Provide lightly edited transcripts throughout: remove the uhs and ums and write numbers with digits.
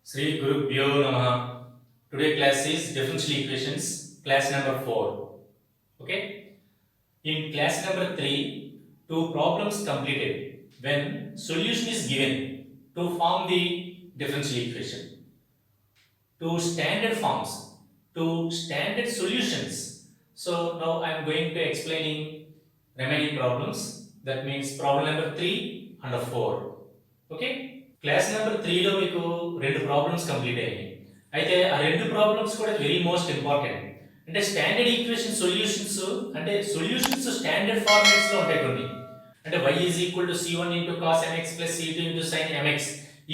Sri Guru Bhyo Namaha. Today class is differential equations, class number 4. Okay. In class number 3, two problems completed when solution is given to form the differential equation. Two standard forms, two standard solutions. So now I am going to explaining remaining problems. That means problem number 3 and 4. Okay class number 3లో మీకు రెండు problems complete అయ్యాయి. అయితే ఆ రెండు problems కూడా very most important. అంటే standard equation solutions అంటే సొల్యూషన్స్ స్టాండర్డ్ ఫార్మాట్స్ లో ఉంటాయి కొన్ని. అంటే y c1 cos mx c2 sin mx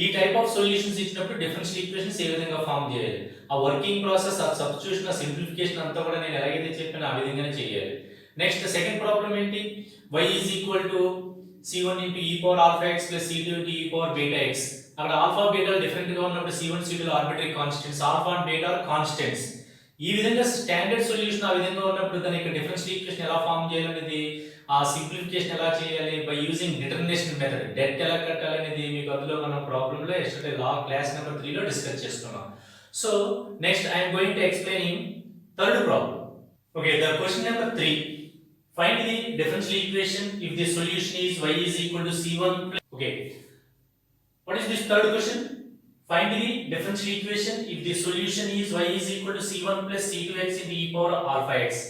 ఈ టైప్ ఆఫ్ సొల్యూషన్స్ ఇచ్చినప్పుడు డిఫరెన్షియల్ ఈక్వేషన్స్ ఏ విధంగా ఫార్మ్ చేయాలి, ఆ వర్కింగ్ ప్రాసెస్, ఆ సబ్స్టిట్యూషన్, ఆ సింప్లిఫికేషన్ అంతా కూడా నేను ఎలాగైతే చెప్పానో ఆ విధంగానే చేయాలి. నెక్స్ట్ సెకండ్ ప్రాబ్లం ఏంటి, y c1 e power alpha x plus c2 e power beta x. అక్కడ ఆల్ఫా బీటా డిఫరెంట్ గా ఉన్నప్పుడు c1 c2 లో arbitrary constants, alpha and beta are constants. ఈ విధంగా స్టాండర్డ్ సొల్యూషన్ ఆ విధంగా ఉన్నప్పుడు దాని యొక్క డిఫరెన్షియల్ ఈక్వేషన్ ఎలా ఫార్మ్ చేయాలనేది, ఆ సింప్లిఫికేషన్ ఎలా చేయాలి by using determination method, debt ఎలా కట్టాలనేది మీకు అందులో మనం ప్రాబ్లమ్ లో ఎస్టర్డే క్లాస్ నెంబర్ 3 లో డిస్కస్ చేసుకున్నాం. So next I am going to explaining third problem. Okay, the question number 3. Find the differential equation if the solution is y is equal to c1 plus. Okay, what is this third question? Find the differential equation if the solution is y is equal to c1 plus c2x into e power alpha x.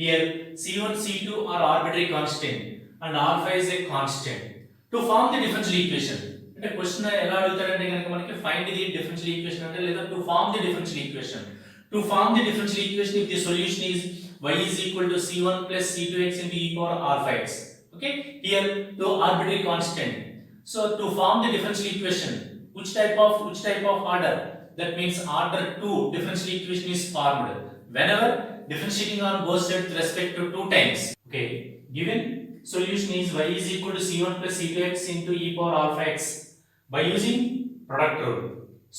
Here c1 c2 are arbitrary constant and alpha is a constant. To form the differential equation, అంటే question ఎలా అడుగుతారంటే కనుక మనకి find the differential equation అంటే లేదా to form the differential equation. To form the differential equation if the solution is y is equal to c1 plus c2x into e power alpha x. Okay, here two arbitrary constant. So to form the differential equation, which type of order, that means order 2 differential equation is formed whenever differentiating on both sides with respect to 2 times. Okay, given solution is y is equal to c1 plus c2x into e power alpha x by using product rule.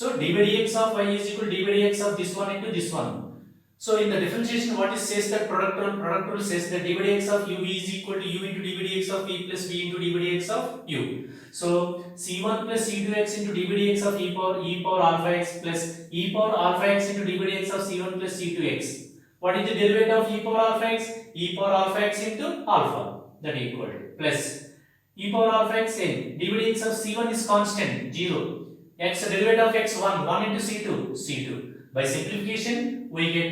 So d by dx of y is equal to d by dx of this one into this one. So in the differentiation, what is says that product rule says that d by dx of u is equal to u into d by dx of v plus v into d by dx of u. So c1 plus c2x into d by dx of e power alpha x plus e power alpha x into d by dx of c1 plus c2x. What is the derivative of e power alpha x? E power alpha x into alpha, that equal to plus e power alpha x in d by dx of c1 is constant 0, x derivative of x 1 into c2. By simplification we get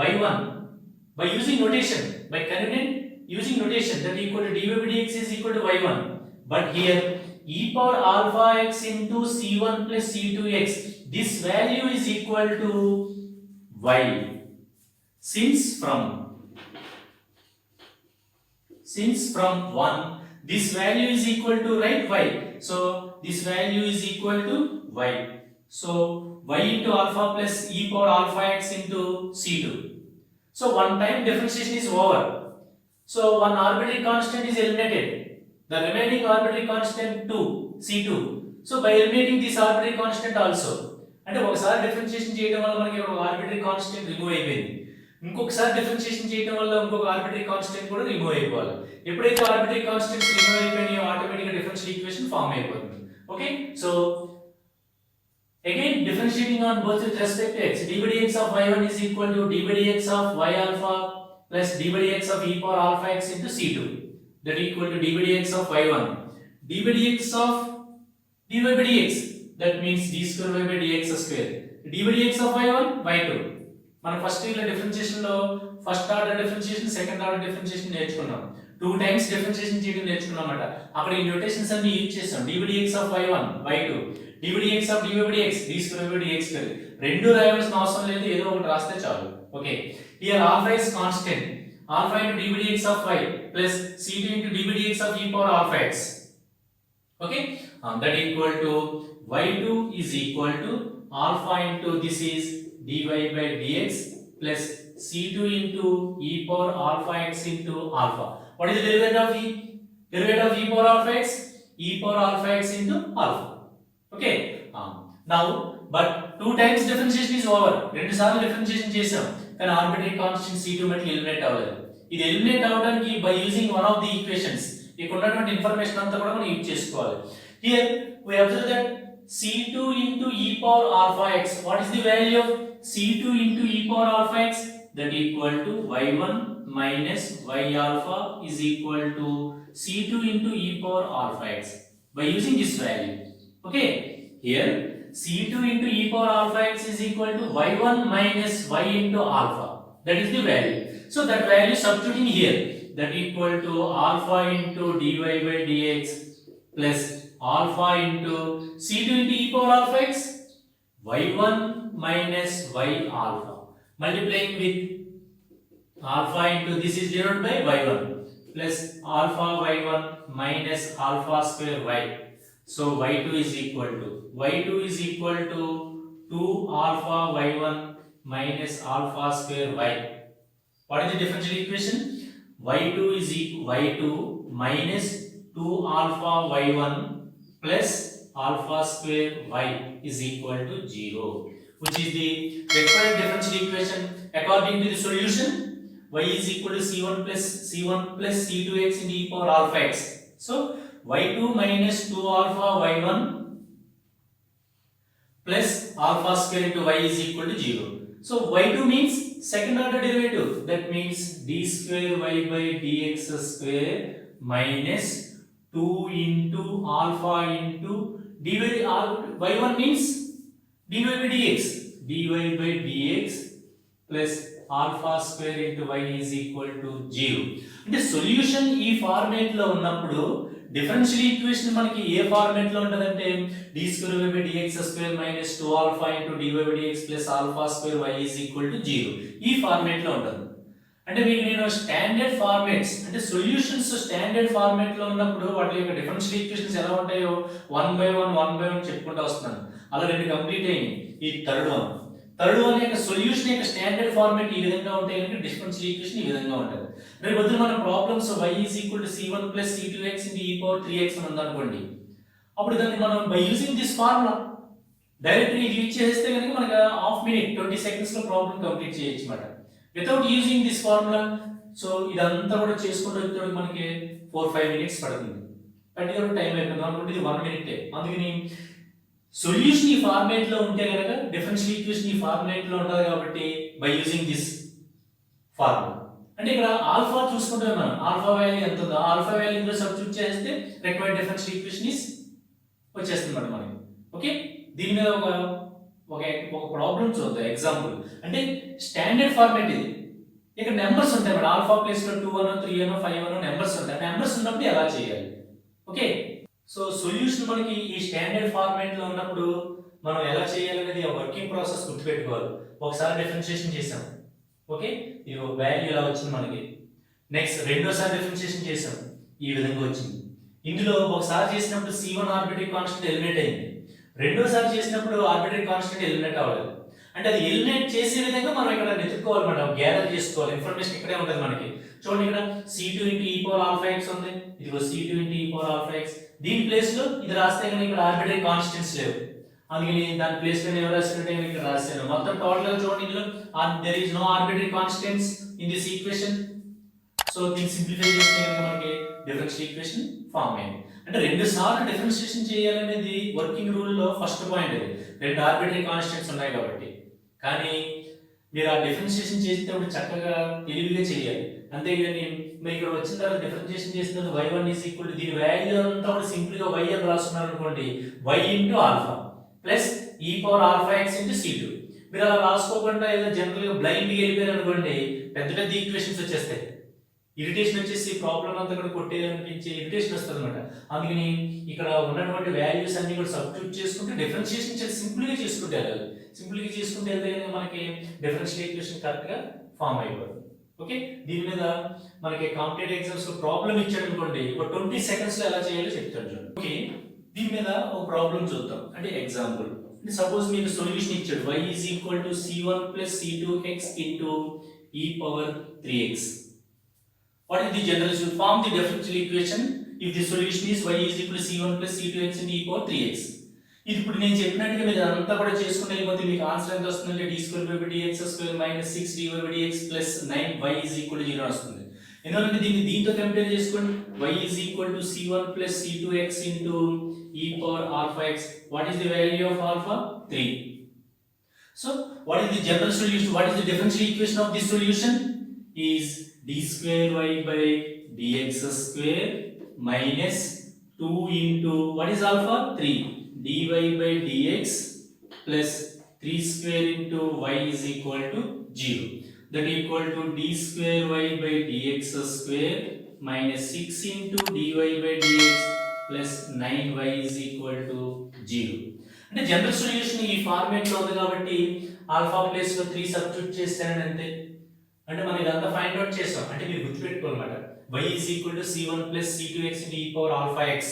y1 by using notation, by convenient using notation, that equal to dy by dx is equal to y1. But here e power alpha x into c1 plus c2x, this value is equal to y. Since from 1 this value is equal to, right, y. So this value is equal to y. So y into alpha plus e power alpha x into c2. So one time differentiation is over. So one arbitrary constant is eliminated. The remaining arbitrary constant 2 c2. So by eliminating this arbitrary constant also, అంటే ఒకసారి differentiation చేయడం వల్ల మనకి ఒక arbitrary constant remove అయిపోయింది, ఇంకొకసారి differentiation చేయడం వల్ల ఇంకొక ఆర్బిటరీ కాన్స్టెంట్ కూడా రిమూవ్ అయిపోవాలి. ఎప్పుడైతే ఆర్బిటరీ కాన్స్టెంట్స్ రిమూవ్ అయిపోయినాయో ఆటోమేటిక్ గా డిఫరెన్షియల్ ఈక్వేషన్ ఫామ్ అయిపోతుంది. Okay, so again differentiating on both with respect to x, d by dx of y1 is equal to d by dx of y alpha plus d by dx of e power alpha x into c2, that equal to d by dx of y1, d by dx of dy by dx, that means d square y by dx square, d by dx of y1 y2. మన first year differentiation లో first order differentiation, second order differentiation నేర్చుకున్నాం. 2 times differentiation చేయడం నేర్చుకున్నాం అన్నమాట. అక్కడ ఈ notations అన్ని use చేసాం. d by dx of y1 y2, d by dx of dy by dx d square by dx square. రెండు రాయాల్సిన అవసరం లేదు, ఏదో ఒకటి రాస్తే చాలు. Okay, here alpha is constant, alpha into d by dx of y plus c2 into d by dx of e power alpha x. Okay, that equal to y2 is equal to alpha into this is dy by dx plus c2 into e power alpha x into alpha. What is the derivative of e power alpha x? E power alpha x into alpha. Okay, now but 2 times differentiation is over. రెండు సార్లు differentiation చేసాం, కానీ arbitrary constant c2 మళ్ళీ eliminate అవ్వలేదు. ఇది eliminate అవడానికి by using one of the equations, ఇక్కడ ఉన్నటువంటి ఇన్ఫర్మేషన్ అంతా కూడా మనం యూజ్ చేసుకోవాలి. Here we observe that c2 into e power alpha x. What is the value of c2 into e power alpha x? That equal to y1 minus y alpha is equal to c2 into e power alpha x. By using this value, okay, here c2 into e power alpha x is equal to y1 minus y into alpha. That is the value. So that value substituting here, that equal to alpha into dy by dx plus alpha into c2 into e power alpha x, y1 minus y alpha, multiplying with alpha into this is denoted by y1 plus alpha y1 minus alpha square y. So y2 is equal to 2 alpha y1 minus alpha square y. What is the differential equation? y2 is equal y2 minus 2 alpha y1 plus alpha square y is equal to 0, which is the required differential equation according to the solution. Y is equal to c1 plus c2x into e power alpha x. So y2 minus 2 alpha y1 plus alpha square into y is equal to 0. So y2 means second order derivative, that means d square y by dx square minus 2 into alpha into dy y1 means dy by dx plus alpha square into y is equal to 0. అంటే solution ఈ format లో ఉన్నప్పుడు differential equation మనకి ఏ format లో ఉంటదంటే d square y by dx square minus 2 alpha into dy by dx plus alpha square y is equal to 0 ఈ format లో ఉంటుంది. అంటే మీకు నేను స్టాండర్డ్ ఫార్మాట్స్ అంటే సొల్యూషన్స్ స్టాండర్డ్ ఫార్మాట్ లో ఉన్నప్పుడు వాటి యొక్క డిఫరెన్షియల్ ఈక్వేషన్స్ ఎలా ఉంటాయో 1 by 1 చెప్పుకుంటూ వస్తున్నాను. అలా రెండు కంప్లీట్ అయ్యాయి. ఈ థర్డ్ వన్ యొక్క సొల్యూషన్ యొక్క స్టాండర్డ్ ఫార్మాట్ ఈ విధంగా ఉంటాయి కనుక డిఫరెన్షియల్ ఈక్వేషన్ ఈ విధంగా ఉంటుంది. రేపు పొద్దున మన problems y is equal to c1 plus c2x into e power 3x అని ఉందనుకోండి, అప్పుడు దాన్ని మనం by using this formula direct ఇది యూజ్ చేస్తే కనుక మనకు హాఫ్ మినిట్ 20 సెకండ్స్ లో ప్రాబ్లం కంప్లీట్ చేయొచ్చు అన్నమాట without using this formula. So ఇదంతా కూడా చేసుకుంటూ వచ్చేటప్పుడు మనకి 4-5 మినిట్స్ పడుతుంది. పట్టినప్పుడు టైం అయిపోతుంది అనుకుంటే ఇది 1 మినిటే. అందుకని సొల్యూషన్ ఈ ఫార్మాట్ లో ఉంటే కనుక డిఫరెన్షియల్ ఈక్వేషన్ ఈ ఫార్మాట్ లో ఉంటుంది కాబట్టి బై యూజింగ్ దిస్ ఫార్ములా. అంటే ఇక్కడ ఆల్ఫా చూసుకుంటే మనం ఆల్ఫా వాల్యూ ఎంత ఉందో ఆల్ఫా వాల్యూ ఇందులో సబ్స్టిట్యూట్ చేస్తే రిక్వైర్డ్ డిఫరెన్షియల్ ఈక్వేషన్ ఇస్ వచ్చేస్తుంది మనకి. ఓకే, దీని మీద ఒక ప్రాబ్లం చూద్దాం ఎగ్జాంపుల్. అంటే స్టాండర్డ్ ఫార్మాట్ ఇది. ఇక్కడ నెంబర్స్ ఉంటాయి మేడం, ఆల్ఫా ప్లేస్ లో 2 అనో 3 అనో 5 అనో నెంబర్స్ ఉంటాయి. నెంబర్స్ ఉన్నప్పుడు ఎలా చేయాలి? ఓకే, సో సొల్యూషన్ మనకి ఈ స్టాండర్డ్ ఫార్మాట్ లో ఉన్నప్పుడు మనం ఎలా చేయాలి అనేది ఆ వర్కింగ్ ప్రాసెస్ గుర్తుపెట్టుకోవాలి. ఒకసారి డిఫరెన్షియేషన్ చేసాం, ఓకే, ఇది ఒక వాల్యూ ఇలా వచ్చింది మనకి. నెక్స్ట్ రెండోసారి డిఫరెన్షియేషన్ చేసాం, ఈ విధంగా వచ్చింది. ఇందులో ఒకసారి చేసినప్పుడు c1 ఆర్బిటరీ కాన్స్టెంట్ ఎలిమినేట్ అయింది, రెండోసారి చేసినప్పుడు ఆర్బిటరీ కాన్స్టెంట్ ఎలిమినేట్ అవ్వలేదు. అంటే అది ఎలిమినేట్ చేసే విధంగా మనం ఇక్కడ వెతుక్కోవాలి, మనం గ్యాదర్ చేసుకోవాలి. ఇన్ఫర్మేషన్ ఇక్కడే ఉంటుంది మనకి. చూడండి, ఇక్కడ c2 into e power alpha x ఉంది, ఇదిగో c2 into e power alpha x. దీని ప్లేస్ లో ఇది రాస్తే కనుక ఇక్కడ ఆర్బిటరీ కాన్స్టెంట్స్ లేవు, అందుకని దాని ప్లేస్ లో ఎవరు రాసినట్టే ఇక్కడ రాశాను. మొత్తం టోటల్ గా చూడండి, ఇందులో there is no arbitrary constants in this equation. So దీన్ని సింప్లిఫై చేస్తే కనుక మనకి డిఫరెన్షియల్ ఈక్వేషన్ ఫామ్ అయింది. అంటే రెండు సార్లు డిఫరెన్షియేషన్ చేయాలనేది వర్కింగ్ రూల్ లో ఫస్ట్ పాయింట్. అది రెండు ఆర్బిటరీ కాన్స్టెంట్స్ ఉన్నాయి కాబట్టి. కానీ మీరు ఆ డిఫరెన్షియేషన్ చేసేటప్పుడు చక్కగా తెలివిగా చేయాలి. అంతేగాని మీరు ఇక్కడ వచ్చిన తర్వాత డిఫరెన్షియేషన్ చేసిన y1 is equal to దీని వాల్యూ అంతా కూడా సింపుల్ గా y అని రాస్తున్నారు అనుకోండి, y into alpha plus e power alpha x into c2. మీరు అలా రాసుకోకుండా ఏదో జనరల్ గా బ్లైండ్ గా వెళ్ళిపోయారు అనుకోండి, పెద్ద పెద్ద ఈక్వేషన్స్ వచ్చేస్తాయి. ఇరిటేషన్ వచ్చేసి ప్రాబ్లం అంతా కూడా కొట్టేయాలనిపించే ఇరిటేషన్ వస్తుంది అనమాట. అందుకని ఇక్కడ ఉన్నటువంటి వాల్యూస్ అన్ని కూడా సబ్స్టిట్యూట్ చేసుకుంటే డిఫరెన్షియేషన్ చేసి సింపుల్ గా చేసుకుంటే వెళ్ళాలి. సింపుల్ గా చేసుకుంటే వెళ్తే మనకి డిఫరెన్షియల్ ఈక్వేషన్ కరెక్ట్ గా ఫామ్ అయిపోతుంది. ఓకే, దీని మీద మనకి కాంపిటేటివ్ ఎగ్జామ్స్ లో ప్రాబ్లం ఇచ్చాడు అనుకోండి, ఒక 20 సెకండ్స్ లో ఎలా చేయాలో చెప్తాను చూడండి. ఓకే, దీని మీద ఒక ప్రాబ్లం చూద్దాం. అంటే ఎగ్జాంపుల్, సపోజ్ మీకు సొల్యూషన్ ఇచ్చాడు y is equal to c1 plus c2x into e power 3x. What is the general solution? Form the differential equation if the solution is y is equal to c1 plus c2x into e power 3x. ఇది ఇప్పుడు నేను చెప్పినట్టుగా మీరు అంతా కూడా చేసుకుని వెళ్ళిపోతే మీకు ఆన్సర్ ఎంత వస్తుందంటే d square by dx square minus 6 dy by dx plus 9y is equal to 0 వస్తుంది. ఎందుకంటే దీన్ని దీంతో కంపేర్ చేసుకోండి, y is equal to c1 plus c2x into e power alpha x. What is the value of alpha? 3. So what is the general solution? What is the differential equation of this solution? Is d square y by dx square minus 2 into what is alpha? 3. dy by dx plus 3 square into y is equal to 0. That equal to d square y by dx square minus 6 into dy by dx plus 9y is equal to 0. అంటే general solution ఈ format లో ఉంది కాబట్టి alpha place లో 3 substitute చేస్తానని అంతే. అంటే మనం ఇదంతా ఫైండ్ అవుట్ చేసాం. అంటే మీరు గుర్తుపెట్టుకోవాలన్నమాట. y is equal to c1 plus c2x into e power alpha x.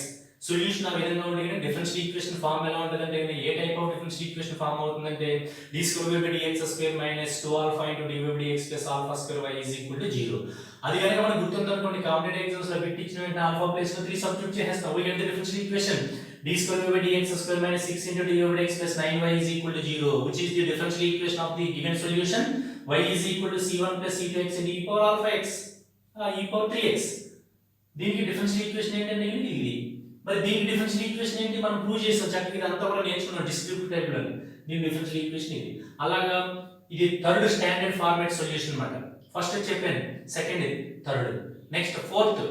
Solution ఆ విధంగా ఉంటే డిఫరెన్షియల్ ఈక్వేషన్ ఫార్మ్ ఎలా ఉంటుందంటే ఏ type of differential equation form అవుతుందంటే d square by dx square minus 2 alpha into dy by dx plus alpha square y is equal to 0. అది కనుక మనకు గుర్తుందనుకోండి కాంపిటేటివ్ ఎగ్జామ్స్ లో బిట్ ఇచ్చిన వెంటనే ఆల్ఫా ప్లేస్ లో 3 సబ్స్టిట్యూట్ చేసేస్తాం. we get the differential equation d square by dx square minus 6 into dy by dx plus 9y is equal to 0, which is the differential equation of the given solution. y is equal to c1 plus c2x into e power alpha x e power 3x. దీనికి differential equation ఏంటంటే ఇది. మరి దీనికి differential equation ఏంటి మనం prove చేసాం చక్కగా. ఇదంతా కూడా నేర్చుకున్నాం డిస్క్రిప్టివ్ టైప్ లో. దీని డిఫరెన్షియల్ ఈక్వేషన్ ఇది. అలాగా ఇది థర్డ్ స్టాండర్డ్ ఫార్మాట్ సొల్యూషన్ అన్నమాట. ఫస్ట్ చెప్పాను, సెకండ్ ఇది, థర్డ్, నెక్స్ట్ ఫోర్త్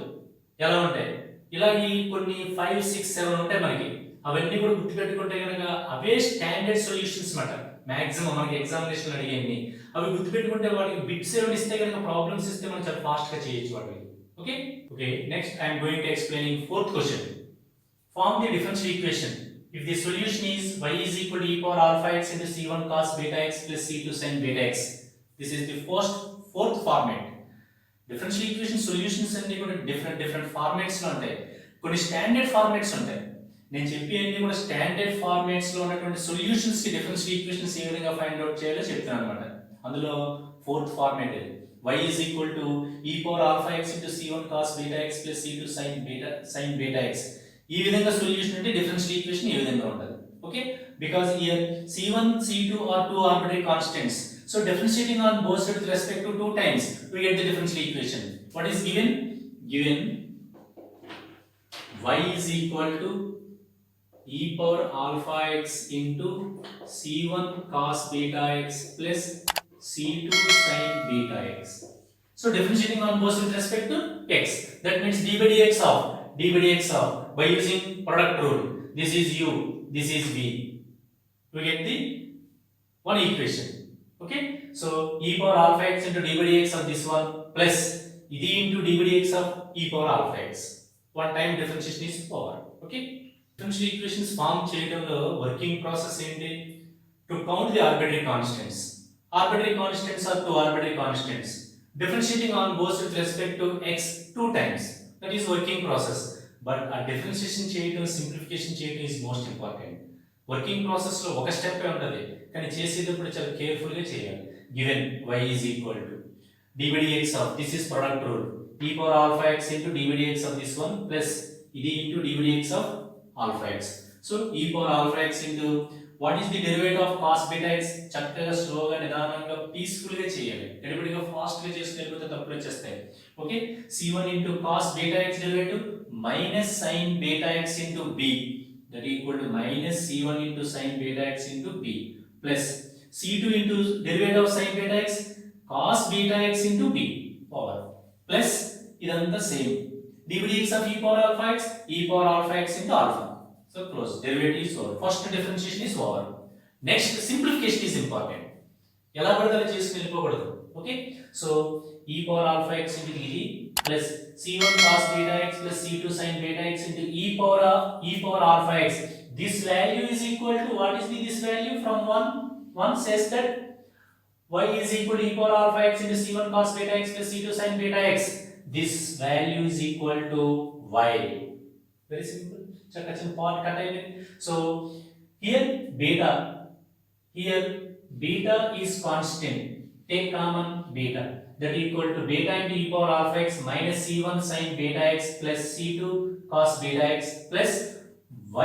ఎలా ఉంటాయి. ఇలా ఈ కొన్ని 5 6 7 ఉంటాయి మనకి. అవన్నీ కూడా గుర్తుపెట్టుకుంటే కనుక అవే స్టాండర్డ్ సొల్యూషన్స్ అన్నమాట. మాక్సిమం మనకి ఎగ్జామినేషన్ అడిగేవి అవి గుర్తుపెట్టుకుంటే వాటికి బిట్స్ ఏమైనా ఇస్తే కనుక ప్రాబ్లమ్స్ ఇస్తే మనం చాలా ఫాస్ట్ గా చేయొచ్చు వాటిని. Okay okay next I am going to explaining fourth question. Form the differential equation if the solution is y is equal to e power alpha x into c1 cos beta x plus c2 sin beta x. This is the fourth format. Differential equation solutions అన్ని కూడా different formats లో ఉంటాయి. కొన్ని standard formats ఉంటాయి. నేను చెప్పి అన్ని కూడా స్టాండర్డ్ ఫార్మాట్స్ లో ఉన్నటువంటి సొల్యూషన్స్ కి డిఫరెన్షియల్ ఈక్వేషన్స్ ఏ విధంగా ఫైండ్ అవుట్ చేయాలో చెప్తాను అన్నమాట. అందులో ఫోర్త్ ఫార్మాట్ ఇది. y is equal to e power alpha x into c1 cos beta x plus c2 sin beta x. ఈ విధంగా సొల్యూషన్ అంటే డిఫరెన్షియల్ ఈక్వేషన్ ఈ విధంగా ఉంటుంది. Okay because here c1 c2 are two arbitrary constants, so differentiating on both sides with respect to 2 times we get the differential equation. What is given y is equal to e power alpha x into c1 cos beta x plus c2 sin beta x. So differentiating on both with respect to x, that means d by dx of by using product rule, this is u, this is v, we get the one equation. Okay, so e power alpha x into d by dx of this one plus ఇది into d by dx of e power alpha x. One time differentiation is over. Okay, differential equations form చేయడంలో working process ఏంటి? To count the arbitrary constants. Arbitrary constants are two arbitrary constants. differentiating on both with respect to x 2 times, that is working process. But a differentiation చేయడం simplification చేయడం is most important. Working process లో ఒక step ఉంటుంది కానీ చేసేటప్పుడు చాలా careful గా చేయాలి. Given y is equal to d by dx of, this is product rule, e power alpha x into d by dx of this one plus ఇది into d by dx of alpha x. So e power alpha x into what is the derivative of cos beta x? చక్కగా స్లోగా నిదానంగా peaceful గా చేయాలి. గడిబిడిగా fast గా చేస్తే వెళ్ళిపోతే తప్పులు వచ్చేస్తాయి. Okay, c1 into cos beta x derivative minus sin beta x into b, that equal to minus c1 into sin beta x into b plus c2 into derivative of sin beta x cos beta x into b power plus ఇదంతా same d by dx of e power alpha x into alpha. So close, derivative is over. First differentiation is over. Next simplification is important. ఎలా పడితే అలా చేసుకుని వెళ్ళిపోకూడదు. Okay, so e power alpha x into ఇది plus c1 cos beta x plus c2 sin beta x into e power alpha x. This value is equal to, what is this value? From one says that y is equal to e power alpha x into c1 cos beta x plus c2 sin beta x. This value is equal to y. Very simple. Chakachin part cut away. So here beta is constant. Take common beta. That equal to beta into e power alpha x minus c1 sin beta x plus c2 cos beta x plus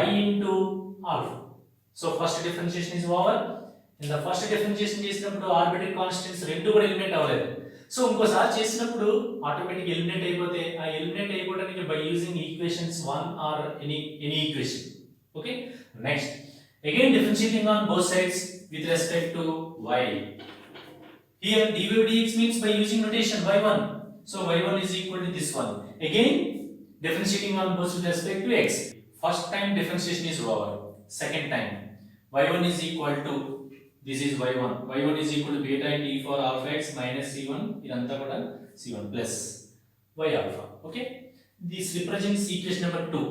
y into alpha. So first differentiation is over. In the first differentiation చేసినప్పుడు arbitrary constants రెండు కూడా eliminate అవ్వలేదు. So ఇంకోసారి చేసినప్పుడు automatic eliminate అయిపోతే ఆ eliminate అయిపోవడానికి by using equations 1 or any equation. Okay, next, again differentiating on both sides with respect to y. Here dy by dx means by using notation y1, so y1 is equal to this one. Again differentiating on both with respect to x. First time differentiation is over. Second time y1 is equal to, this is y1, y1 is equal to beta into e for alpha x minus c1, idantha kuda c1 plus y alpha. Okay, this represents equation number 2.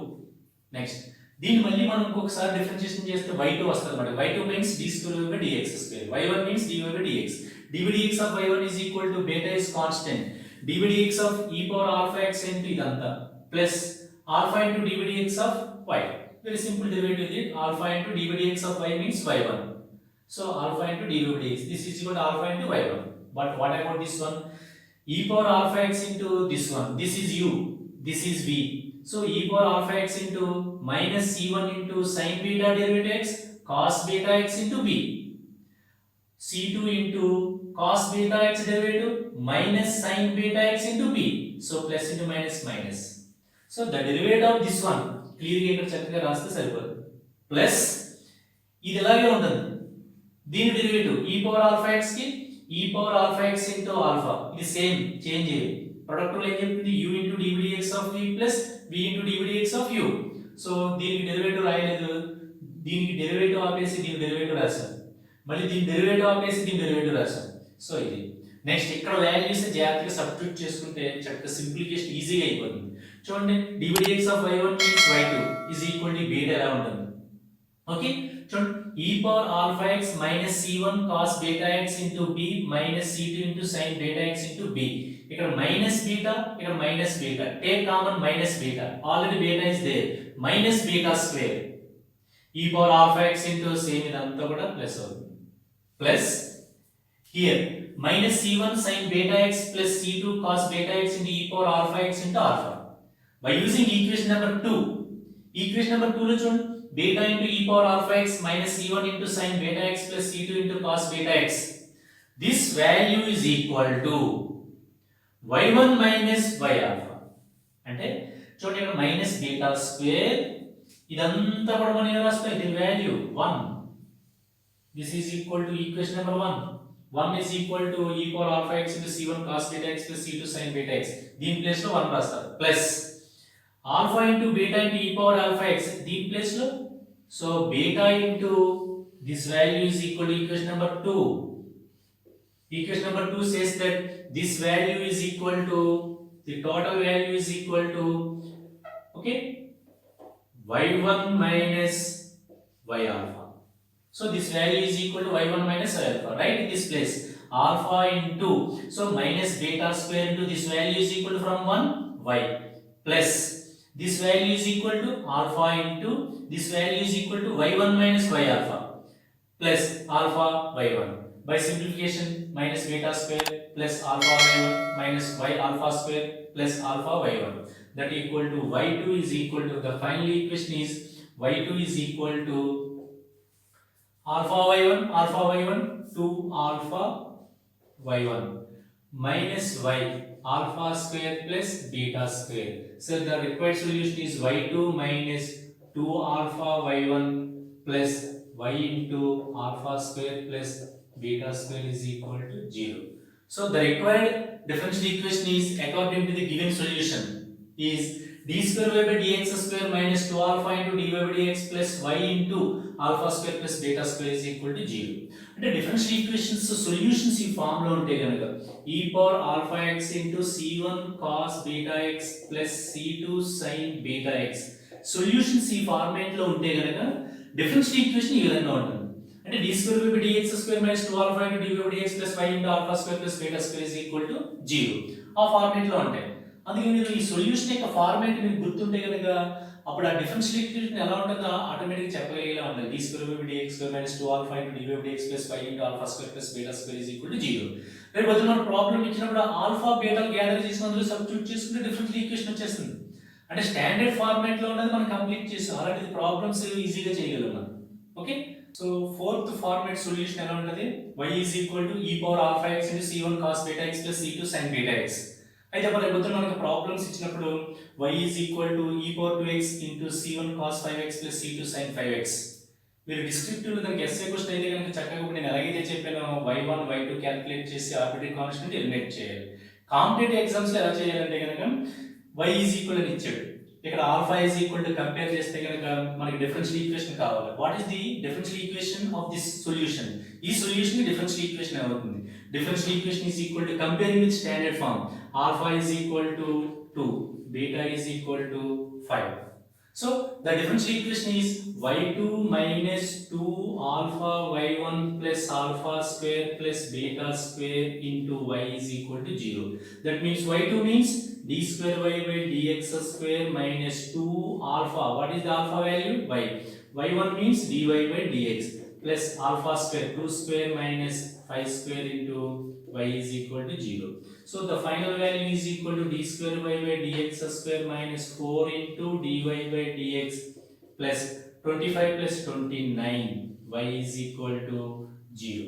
Next, దీన్ని మళ్ళీ మనం ఇంకొకసారి differentiation చేస్తే y2 వస్తుంది అన్నమాట. y2 means d square by dx square, y1 means dy by dx. dy by dx of y1 is equal to beta is constant, dy by dx of e power alpha x into idantha plus alpha into dy by dx of y. Very simple derivative is alpha into dy by dx of y means y1. So alpha into dy by dx, this is equal to alpha into y1. But what about this one? E power alpha x into this one, this is u, this is v. So e power alpha x into minus c1 into sin beta derivative x cos beta x into b, c2 into cos beta x derivative minus sin beta x into b. So plus into minus minus. So the derivative of this one clear గా ఇక్కడ చక్కగా రాస్తే సరిపోతుంది. Plus ఇది ఎలాగే ఉంటుంది, దీని derivative e power alpha x కి e power alpha x into alpha, ఇది సేమ్ చేంజ్ చేయాలి. ప్రొడక్ట్ లో ఏం చెప్తుంది, u into d by dx of v plus v into d by dx of u. So దీనికి డెరివేటివ్ రాయలేదు, దీనికి derivative ఆపేసి దీని డెరివేటివ్ రాశాను, మళ్ళీ దీని డెరివేటివ్ ఆపేసి దీని డెరివేటివ్ రాశాను. సో ఇది నెక్స్ట్ ఇక్కడ వాల్యూస్ జాగ్రత్తగా సబ్స్టిట్యూట్ చేసుకుంటే చక్కగా సింప్లిఫికేషన్ ఈజీగా అయిపోతుంది. చూడండి, d by dx of y1 means y2 is equal to beta ఎలా ఉంటుంది. ఓకే, చూడండి, e power alpha x minus c1 cos beta x into b minus c2 into sin beta x into b. ఇక్కడ minus beta, ఇక్కడ minus beta, take common minus beta, already beta is there, minus beta square e power alpha x into same ఇదంతా కూడా plus అవుతుంది. Plus here minus c1 sin beta x plus c2 cos beta x into e power alpha x into alpha. By using equation number 2, equation number 2 లో చూడండి, beta into e power alpha x minus c1 into sin beta x plus c2 into cos beta x. This value is equal to y1 minus y alpha. అంటే చూడండి, ఇక్కడ minus beta square, ఇదంతా కూడా మనం ఏం రాస్తాం, ఇది value 1. This is equal to equation number 1. 1 is equal to e power alpha x into c1 cos beta x plus c2 sin beta x. దీని ప్లేస్ లో 1 రాస్తారు. Plus alpha into beta into e power alpha x దీని place లో, so beta into this value is equal to equation number 2. Equation number 2 says that this value is equal to, the total value is equal to, okay, y1 minus y alpha. So this value is equal to y1 minus y alpha, right? In this place alpha into, so minus beta square into this value is equal to from 1 y plus this value is equal to alpha into this value is equal to y1 minus y alpha plus alpha y1. By simplification, minus beta square plus alpha y1 minus y alpha square plus alpha y1, that equal to y2 is equal to, the final equation is y2 is equal to alpha y1 to alpha y1 minus y alpha square plus beta square. So the required solution is y2 minus 2 alpha y1 plus y into alpha square plus beta square is equal to 0. So the required differential equation is, according to the given solution, is d square y by dx square minus 2 alpha into dy by dx plus y into alpha square plus beta square is equal to 0. అంటే differential equations solutions ఈ form లో ఉంటే గనుక e power alpha x into c1 cos beta x plus c2 sin beta x solutions ఈ format లో ఉంటే గనుక differential equation ఈ విధంగా ఉంటుంది. అంటే d square by dx square minus 2 alpha into dy by dx plus y into alpha square plus beta square is equal to 0. ఆ format లో ఉంటాయి. అందుకే మీరు ఈ సొల్యూషన్ యొక్క ఫార్మాట్ మీకు గుర్తుంటే కనుక అప్పుడు ఆ డిఫరెన్షియల్ ఈక్వేషన్ ఎలా ఉంటుందో ఆటోమేటిక్ చెప్పగలిగేలా ఉంటుంది. d square by dx square minus 2 alpha into dy by dx plus y into alpha square plus beta square is equal to 0. రేపు పొద్దున మన ప్రాబ్లం ఇచ్చినప్పుడు ఆల్ఫా బీటా గ్యాదర్ చేసి అందులో సబ్స్టిట్యూట్ చేసుకుంటే డిఫరెన్షియల్ ఈక్వేషన్ వచ్చేస్తుంది. అంటే స్టాండర్డ్ ఫార్మాట్ లో ఉన్నది మనం కంప్లీట్ చేస్తాం, అలాంటి ప్రాబ్లమ్స్ ఈజీగా చేయగలం మనం. Okay, so fourth format solution ఎలా ఉంటుంది, y is equal to e power alpha x into c1 cos beta x plus c2 sin beta x. అయితే మరి రేపు మనకి ప్రాబ్లమ్స్ ఇచ్చినప్పుడు y is equal to e power 2x into c1 cos 5x plus c2 sin 5x మీరు descriptive దానికి SA question అయితే కనుక చక్కగా ఇప్పుడు నేను ఎలాగైతే చెప్పానో y1 y2 క్యాలిక్యులేట్ చేసి ఆర్బిటరీ కాన్స్టెంట్ ఎలిమినేట్ చేయాలి. కాంపిటేటివ్ ఎగ్జామ్స్ లో ఎలా చేయాలంటే కనుక y ఈజ్ ఈక్వల్ అని ఇచ్చాడు, ఇక్కడ alpha is equal to compare చేస్తే కనుక మనకి డిఫరెన్షియల్ ఈక్వేషన్ కావాలి. What is the differential equation of this solution? ఈ సొల్యూషన్ కి డిఫరెన్షియల్ ఈక్వేషన్ అవుతుంది. Differential equation is equal to comparing with standard form alpha is equal to 2, beta is equal to 5. So the differential equation is y2 minus 2 alpha y1 plus alpha square plus beta square into y is equal to 0. That means y2 means d square y by dx square minus 2 alpha. What is the alpha value? Y. y1 means dy by dx plus alpha square 2 square minus 5 square into y is equal to 0. So the final value is equal to d square y by dx square minus 4 into dy by dx plus 25 plus 29 y is equal to 0.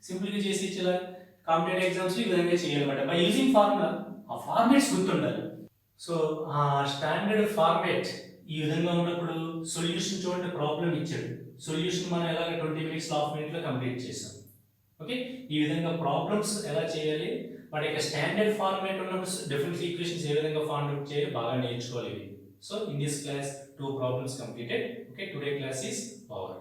Simply చేసి ఇచ్చేలా competitive exams ఈ విధంగా చేయాలన్నమాట. By using formula ఆ formats గుర్తుండాలి. So ఆ standard format ఈ విధంగా ఉన్నప్పుడు సొల్యూషన్ చూడండి, ప్రాబ్లం ఇచ్చాడు, సొల్యూషన్ మనం ఎలాగ 20 మినిట్స్ హాఫ్ మినిట్లో కంప్లీట్ చేసాం. ఓకే, ఈ విధంగా ప్రాబ్లమ్స్ ఎలా చేయాలి, వాటి యొక్క స్టాండర్డ్ ఫార్మాట్ ఉన్నప్పుడు డిఫరెన్షియల్ ఈక్వేషన్స్ ఏ విధంగా ఫైండ్ అవుట్ చేయాలి బాగా నేర్చుకోవాలి. So in this class 2 problems completed. Okay, today class is over.